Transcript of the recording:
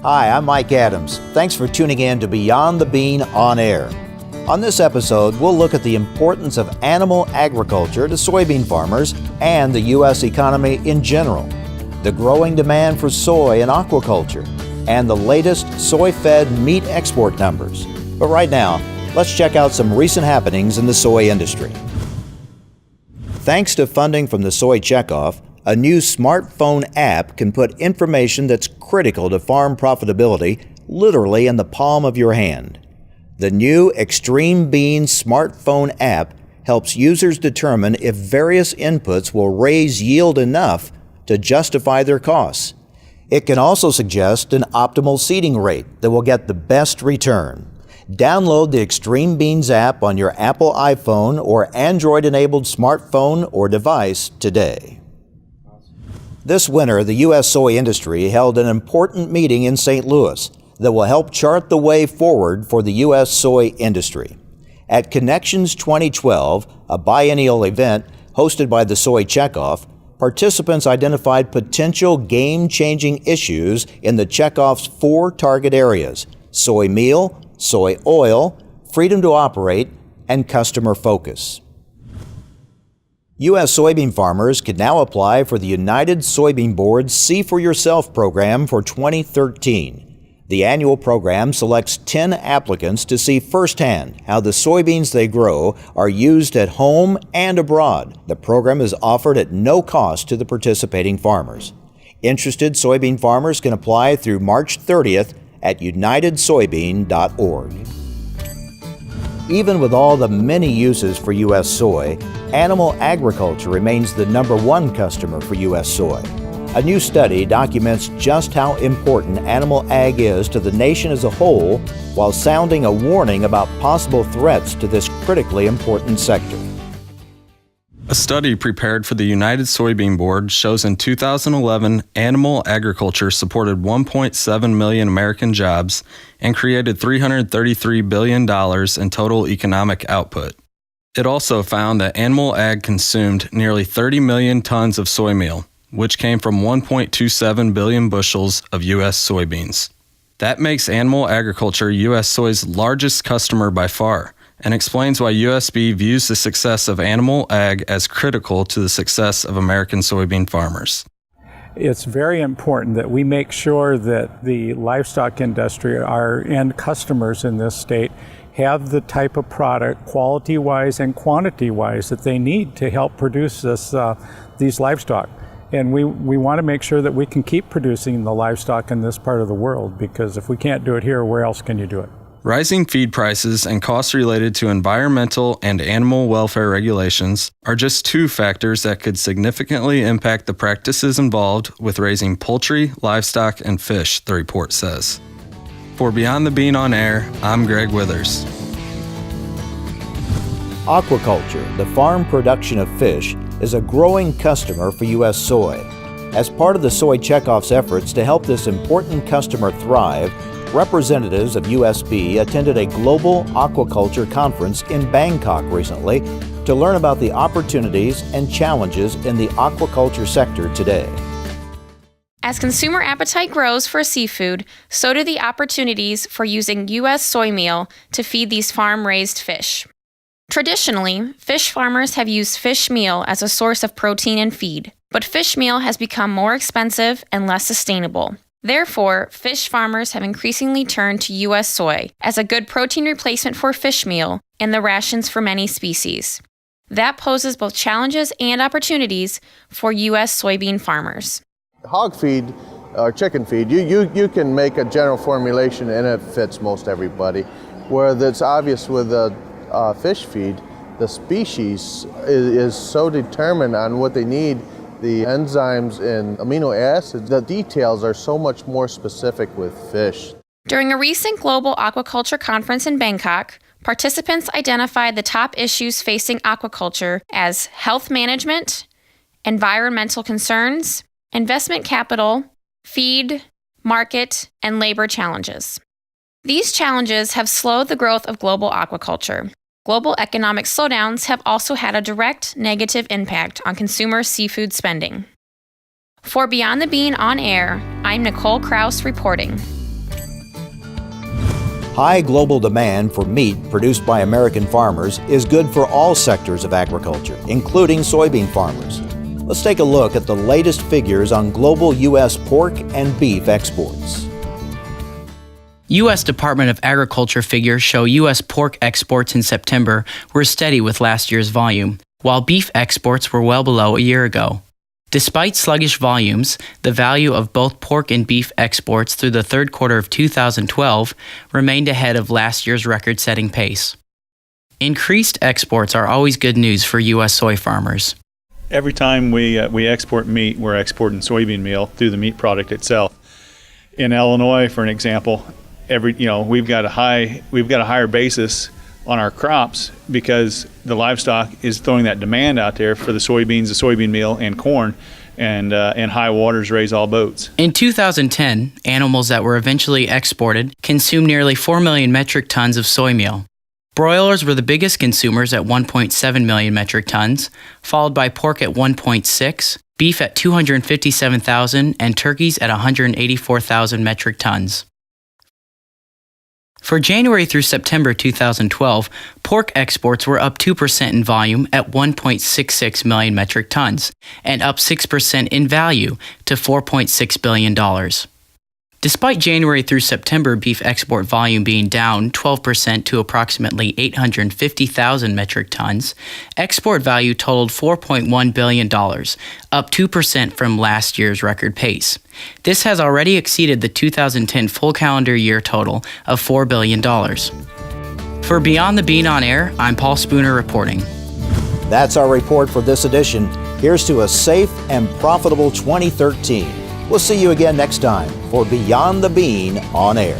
Hi, I'm Mike Adams. Thanks for tuning in to Beyond the Bean on Air. On this episode, we'll look at the importance of animal agriculture to soybean farmers and the U.S. economy in general, the growing demand for soy and aquaculture, and the latest soy-fed meat export numbers. But right now, let's check out some recent happenings in the soy industry. Thanks to funding from the Soy Checkoff, a new smartphone app can put information that's critical to farm profitability literally in the palm of your hand. The new Extreme Bean smartphone app helps users determine if various inputs will raise yield enough to justify their costs. It can also suggest an optimal seeding rate that will get the best return. Download the Extreme Beans app on your Apple iPhone or Android-enabled smartphone or device today. This winter, the U.S. soy industry held an important meeting in St. Louis that will help chart the way forward for the U.S. soy industry. At Connections 2012, a biennial event hosted by the Soy Checkoff, participants identified potential game-changing issues in the Checkoff's 4 target areas: soy meal, soy oil, freedom to operate, and customer focus. U.S. soybean farmers can now apply for the United Soybean Board's See for Yourself program for 2013. The annual program selects 10 applicants to see firsthand how the soybeans they grow are used at home and abroad. The program is offered at no cost to the participating farmers. Interested soybean farmers can apply through March 30th at unitedsoybean.org. Even with all the many uses for U.S. soy, animal agriculture remains the #1 customer for U.S. soy. A new study documents just how important animal ag is to the nation as a whole, while sounding a warning about possible threats to this critically important sector. A study prepared for the United Soybean Board shows in 2011, animal agriculture supported 1.7 million American jobs and created $333 billion in total economic output. It also found that animal ag consumed nearly 30 million tons of soy meal, which came from 1.27 billion bushels of U.S. soybeans. That makes animal agriculture U.S. soy's largest customer by far, and explains why USB views the success of animal ag as critical to the success of American soybean farmers. It's very important that we make sure that the livestock industry, our end customers in this state, have the type of product, quality-wise and quantity-wise, that they need to help produce these livestock. And we want to make sure that we can keep producing the livestock in this part of the world, because if we can't do it here, where else can you do it? Rising feed prices and costs related to environmental and animal welfare regulations are just 2 factors that could significantly impact the practices involved with raising poultry, livestock, and fish, the report says. For Beyond the Bean on Air, I'm Greg Withers. Aquaculture, the farm production of fish, is a growing customer for U.S. soy. As part of the Soy Checkoff's efforts to help this important customer thrive, representatives of USB attended a global aquaculture conference in Bangkok recently to learn about the opportunities and challenges in the aquaculture sector today. As consumer appetite grows for seafood, so do the opportunities for using U.S. soy meal to feed these farm-raised fish. Traditionally, fish farmers have used fish meal as a source of protein and feed, but fish meal has become more expensive and less sustainable. Therefore, fish farmers have increasingly turned to U.S. soy as a good protein replacement for fish meal in the rations for many species. That poses both challenges and opportunities for U.S. soybean farmers. Hog feed or chicken feed, you can make a general formulation and it fits most everybody. Where it's obvious with the fish feed, the species is so determined on what they need. The enzymes and amino acids, the details are so much more specific with fish. During a recent global aquaculture conference in Bangkok, participants identified the top issues facing aquaculture as health management, environmental concerns, investment capital, feed, market, and labor challenges. These challenges have slowed the growth of global aquaculture. Global economic slowdowns have also had a direct negative impact on consumer seafood spending. For Beyond the Bean on Air, I'm Nicole Krause reporting. High global demand for meat produced by American farmers is good for all sectors of agriculture, including soybean farmers. Let's take a look at the latest figures on global U.S. pork and beef exports. U.S. Department of Agriculture figures show U.S. pork exports in September were steady with last year's volume, while beef exports were well below a year ago. Despite sluggish volumes, the value of both pork and beef exports through the third quarter of 2012 remained ahead of last year's record-setting pace. Increased exports are always good news for U.S. soy farmers. Every time we export meat, we're exporting soybean meal through the meat product itself. In Illinois, for an example, we've got a higher basis on our crops because the livestock is throwing that demand out there for the soybeans, the soybean meal, and corn, and high waters raise all boats. In 2010, animals that were eventually exported consumed nearly 4 million metric tons of soy meal. Broilers were the biggest consumers at 1.7 million metric tons, followed by pork at 1.6, beef at 257,000, and turkeys at 184,000 metric tons. For January through September 2012, pork exports were up 2% in volume at 1.66 million metric tons, and up 6% in value to $4.6 billion. Despite January through September beef export volume being down 12% to approximately 850,000 metric tons, export value totaled $4.1 billion, up 2% from last year's record pace. This has already exceeded the 2010 full calendar year total of $4 billion. For Beyond the Bean on Air, I'm Paul Spooner reporting. That's our report for this edition. Here's to a safe and profitable 2013. We'll see you again next time for Beyond the Bean on Air.